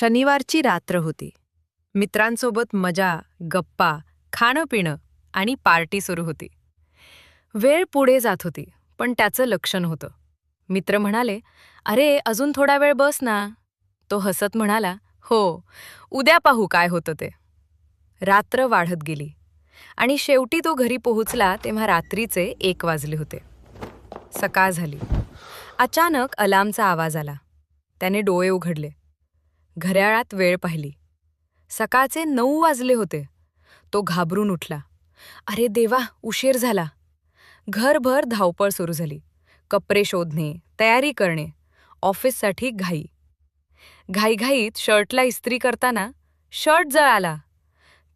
शनिवारची रात्र होती. मित्रांसोबत मजा, गप्पा, खाणं-पिणं आणि पार्टी सुरू होती. वेळ पुढे जात होती, पण त्याचं लक्ष नव्हतं. मित्र म्हणाले, "अरे, अजून थोडा वेळ बस ना." तो हसत म्हणाला, "हो, उद्या पाहू काय होतं ते." रात्र वाढत गेली आणि शेवटी तो घरी पोहोचला तेव्हा रात्रीचे 1 वाजले होते. सकाळ झाली. अचानक अलार्मचा आवाज आला. त्याने डोळे उघडले. घड्याळात वेळ पाहिली. सकाळचे 9 वाजले होते. तो घाबरून उठला. "अरे देवा, उशीर झाला." घरभर धावपळ सुरू झाली. कपडे शोधणे, तयारी करणे, ऑफिससाठी घाई. घाईघाईत शर्टला इस्त्री करताना शर्ट जळाला.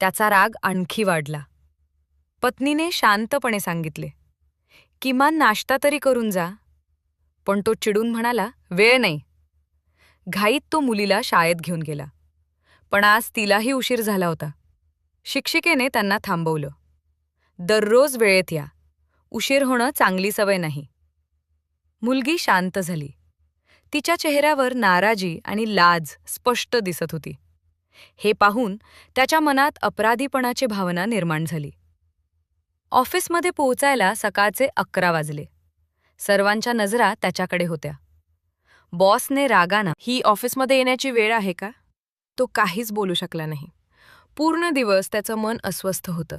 त्याचा राग आणखी वाढला. पत्नीने शांतपणे सांगितले, "किमान नाश्ता तरी करून जा." पण तो चिडून म्हणाला, "वेळ नाही." घाईत तो मुलीला शाळेत घेऊन गेला. पण आज तिलाही उशीर झाला होता. शिक्षिकेने त्यांना थांबवलं. "दररोज वेळेत या. उशीर होणं चांगली सवय नाही." मुलगी शांत झाली. तिच्या चेहऱ्यावर नाराजी आणि लाज स्पष्ट दिसत होती. हे पाहून त्याच्या मनात अपराधीपणाची भावना निर्माण झाली. ऑफिसमध्ये पोहोचायला सकाळचे 11 वाजले. सर्वांच्या नजरा त्याच्याकडे होत्या. बॉसने रागानं, "ही ऑफिसमध्ये येण्याची वेळ आहे का?" तो काहीच बोलू शकला नाही. पूर्ण दिवस त्याचं मन अस्वस्थ होतं.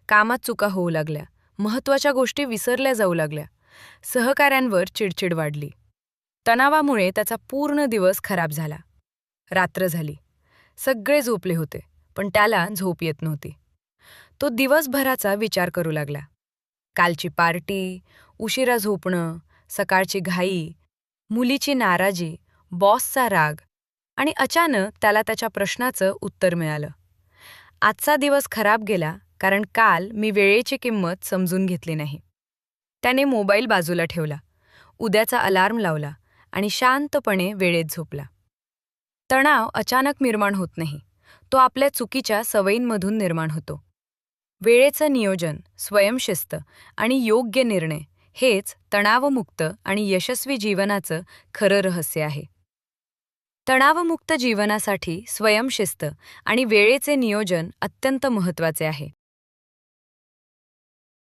कामात चुका होऊ लागल्या, महत्त्वाच्या गोष्टी विसरल्या जाऊ लागल्या. सहकाऱ्यांवर चिडचिड वाढली. तणावामुळे त्याचा पूर्ण दिवस खराब झाला. रात्र झाली. सगळे झोपले होते, पण त्याला झोप येत नव्हती. तो दिवसभराचा विचार करू लागला. कालची पार्टी, उशिरा झोपणं, सकाळची घाई, मुलीची नाराजी, बॉसचा राग आणि अचानक त्याला त्याच्या प्रश्नाचं उत्तर मिळालं. आजचा दिवस खराब गेला कारण काल मी वेळेची किंमत समजून घेतली नाही. त्याने मोबाईल बाजूला ठेवला, उद्याचा अलार्म लावला आणि शांतपणे वेळेत झोपला. तणाव अचानक निर्माण होत नाही, तो आपल्या चुकीच्या सवयींमधून निर्माण होतो. वेळेचं नियोजन, स्वयंशिस्त आणि योग्य निर्णय हेच तणावमुक्त आणि यशस्वी जीवनाचं खरं रहस्य आहे. तणावमुक्त जीवनासाठी स्वयंशिस्त आणि वेळेचे नियोजन अत्यंत महत्त्वाचे आहे.